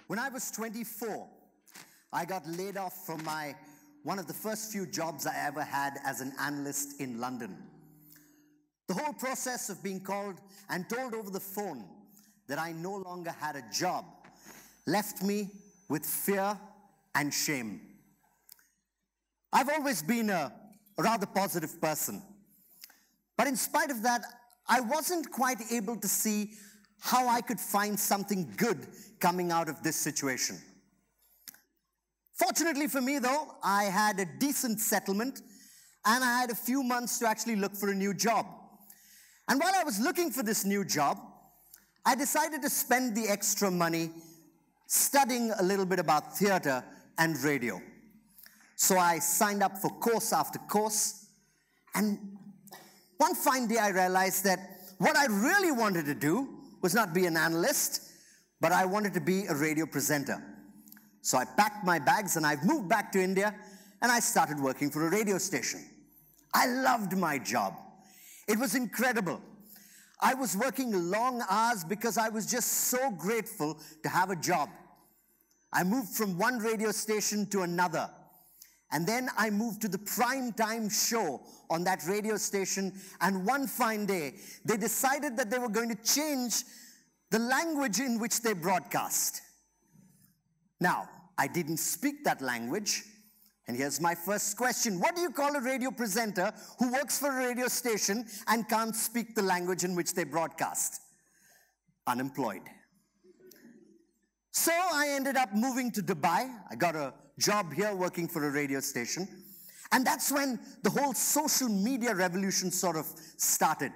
When I was 24, I got laid off from one of the first few jobs I ever had as an analyst in London. The whole process of being called and told over the phone that I no longer had a job left me with fear and shame. I've always been a rather positive person, but in spite of that, I wasn't quite able to see how I could find something good coming out of this situation. Fortunately for me, though, I had a decent settlement, and I had a few months to actually look for a new job. And while I was looking for this new job, I decided to spend the extra money studying a little bit about theater and radio. So I signed up for course after course, and one fine day I realized that what I really wanted to do was not be an analyst, but I wanted to be a radio presenter. So I packed my bags and I've moved back to India, and I started working for a radio station. I loved my job. It was incredible. I was working long hours because I was just so grateful to have a job. I moved from one radio station to another, and then I moved to the prime time show on that radio station, and one fine day, they decided that they were going to change the language in which they broadcast. Now, I didn't speak that language, and here's my first question. What do you call a radio presenter who works for a radio station and can't speak the language in which they broadcast? Unemployed. So I ended up moving to Dubai. I got a job here working for a radio station. And that's when the whole social media revolution sort of started.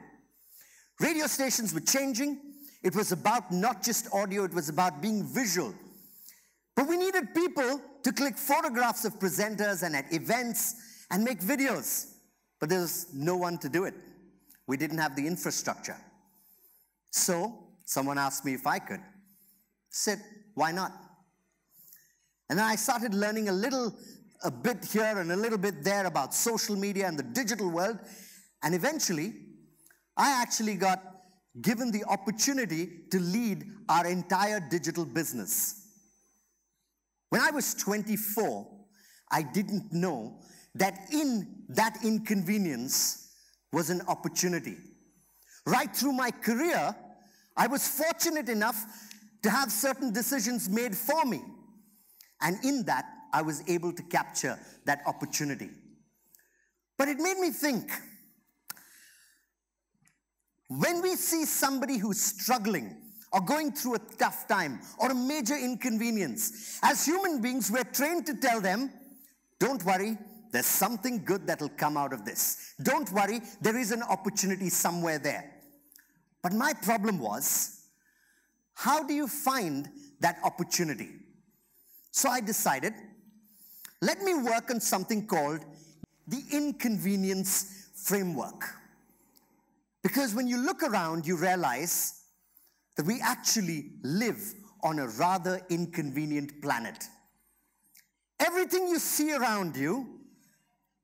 Radio stations were changing. It was about not just audio, it was about being visual. But we needed people to click photographs of presenters and at events and make videos. But there was no one to do it. We didn't have the infrastructure. So someone asked me if I could. I said, why not? And then I started learning a bit here and a little bit there about social media and the digital world. And eventually, I actually got given the opportunity to lead our entire digital business. When I was 24, I didn't know that in that inconvenience was an opportunity. Right through my career, I was fortunate enough to have certain decisions made for me. And in that, I was able to capture that opportunity. But it made me think, when we see somebody who's struggling or going through a tough time or a major inconvenience, as human beings, we're trained to tell them, don't worry, there's something good that'll come out of this. Don't worry, there is an opportunity somewhere there. But my problem was, how do you find that opportunity? So I decided, let me work on something called the Inconvenience Framework. Because when you look around, you realize that we actually live on a rather inconvenient planet. Everything you see around you,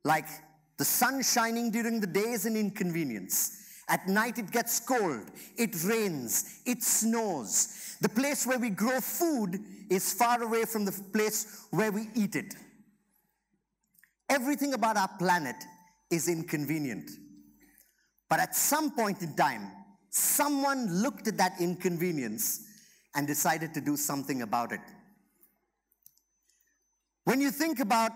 like the sun shining during the day, is an inconvenience. At night it gets cold, it rains, it snows. The place where we grow food is far away from the place where we eat it. Everything about our planet is inconvenient. But at some point in time, someone looked at that inconvenience and decided to do something about it. When you think about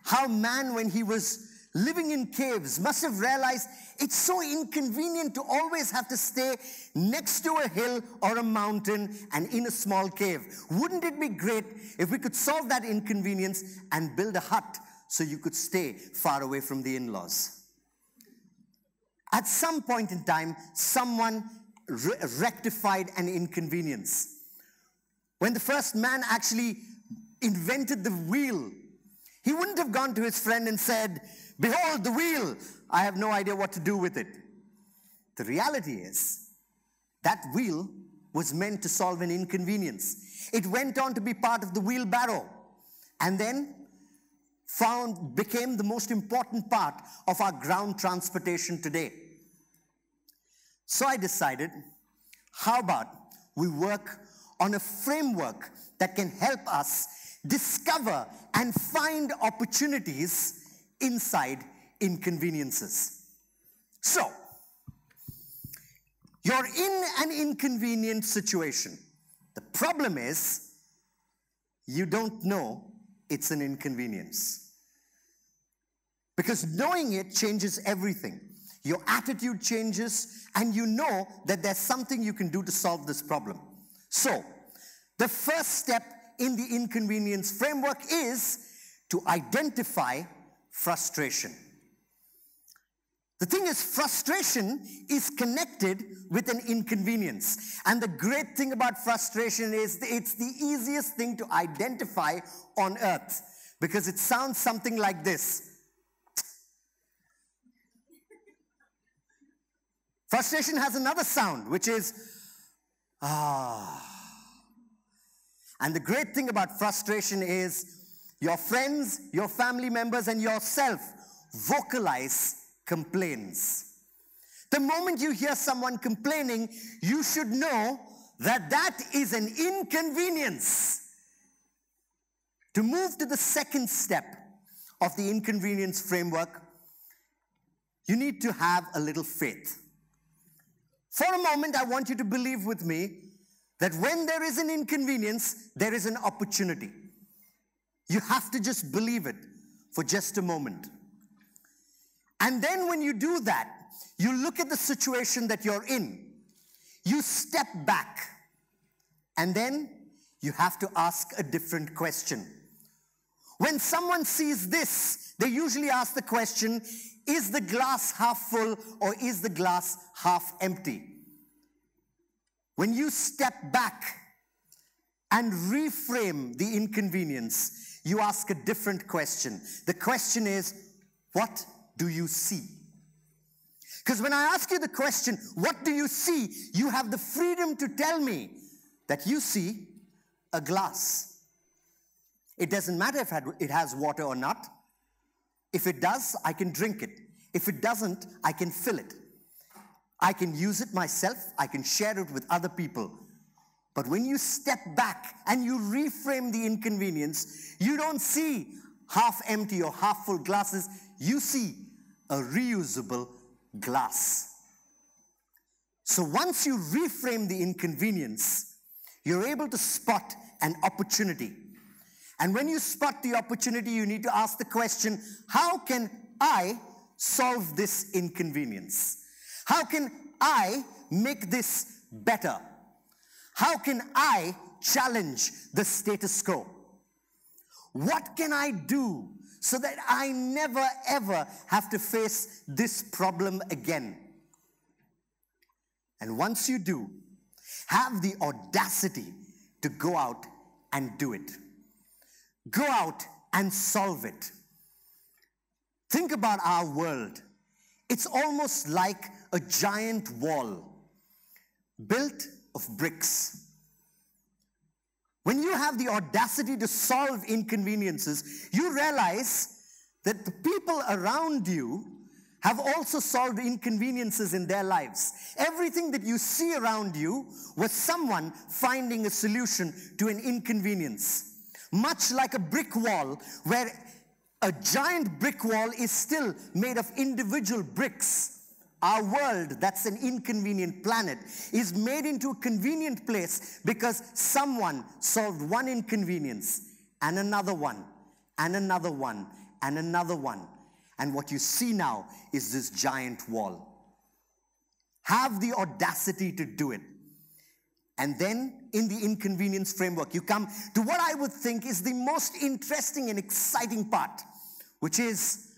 how man, when he was living in caves, must have realized it's so inconvenient to always have to stay next to a hill or a mountain and in a small cave. Wouldn't it be great if we could solve that inconvenience and build a hut so you could stay far away from the in-laws? At some point in time, someone rectified an inconvenience. When the first man actually invented the wheel, he wouldn't have gone to his friend and said, behold the wheel, I have no idea what to do with it. The reality is, that wheel was meant to solve an inconvenience. It went on to be part of the wheelbarrow, and then became the most important part of our ground transportation today. So I decided, how about we work on a framework that can help us discover and find opportunities inside inconveniences. So, you're in an inconvenient situation. The problem is, you don't know it's an inconvenience. Because knowing it changes everything. Your attitude changes, and you know that there's something you can do to solve this problem. So, the first step in the inconvenience framework is to identify frustration. The thing is, frustration is connected with an inconvenience. And the great thing about frustration is it's the easiest thing to identify on earth, because it sounds something like this. Frustration has another sound, which is, ah. And the great thing about frustration is your friends, your family members, and yourself vocalize complaints. The moment you hear someone complaining, you should know that that is an inconvenience. To move to the second step of the inconvenience framework, you need to have a little faith. For a moment, I want you to believe with me that when there is an inconvenience, there is an opportunity. You have to just believe it for just a moment. And then when you do that, you look at the situation that you're in. You step back. And then you have to ask a different question. When someone sees this, they usually ask the question, is the glass half full or is the glass half empty? When you step back and reframe the inconvenience, you ask a different question. The question is, what do you see? Because when I ask you the question, what do you see? You have the freedom to tell me that you see a glass. It doesn't matter if it has water or not. If it does, I can drink it. If it doesn't, I can fill it. I can use it myself. I can share it with other people. But when you step back and you reframe the inconvenience, you don't see half empty or half full glasses. You see a reusable glass. So once you reframe the inconvenience, you're able to spot an opportunity. And when you spot the opportunity, you need to ask the question, how can I solve this inconvenience? How can I make this better? How can I challenge the status quo? What can I do so that I never ever have to face this problem again? And once you do, have the audacity to go out and do it. Go out and solve it. Think about our world. It's almost like a giant wall built of bricks. When you have the audacity to solve inconveniences, you realize that the people around you have also solved inconveniences in their lives. Everything that you see around you was someone finding a solution to an inconvenience. Much like a brick wall, where a giant brick wall is still made of individual bricks. Our world, that's an inconvenient planet, is made into a convenient place because someone solved one inconvenience, and another one, and another one, and another one. And what you see now is this giant wall. Have the audacity to do it. And then, in the inconvenience framework, you come to what I would think is the most interesting and exciting part, which is,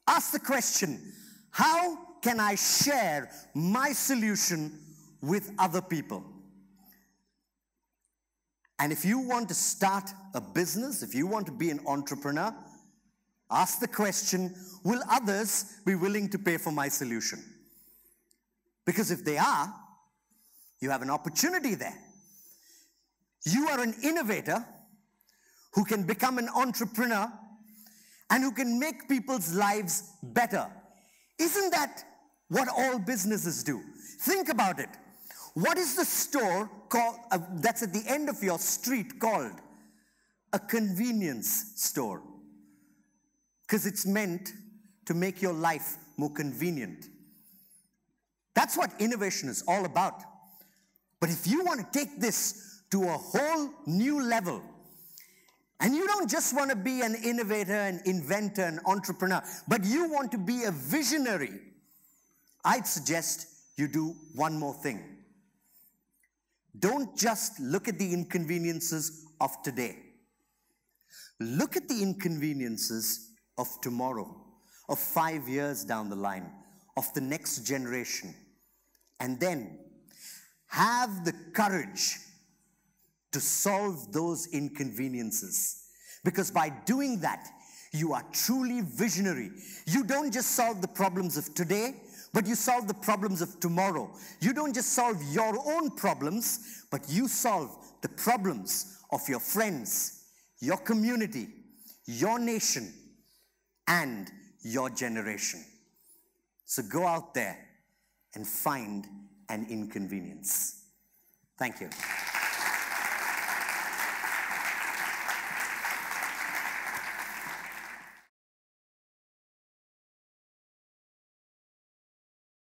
ask the question, how can I share my solution with other people? And if you want to start a business, if you want to be an entrepreneur, ask the question, will others be willing to pay for my solution? Because if they are, you have an opportunity there. You are an innovator who can become an entrepreneur and who can make people's lives better. Isn't that what all businesses do? Think about it. What is the store called, that's at the end of your street called? A convenience store. Because it's meant to make your life more convenient. That's what innovation is all about. But if you want to take this to a whole new level, and you don't just want to be an innovator, an inventor, an entrepreneur, but you want to be a visionary, I'd suggest you do one more thing. Don't just look at the inconveniences of today. Look at the inconveniences of tomorrow, of 5 years down the line, of the next generation. And then have the courage to solve those inconveniences. Because by doing that, you are truly visionary. You don't just solve the problems of today, but you solve the problems of tomorrow. You don't just solve your own problems, but you solve the problems of your friends, your community, your nation, and your generation. So go out there and find an inconvenience. Thank you.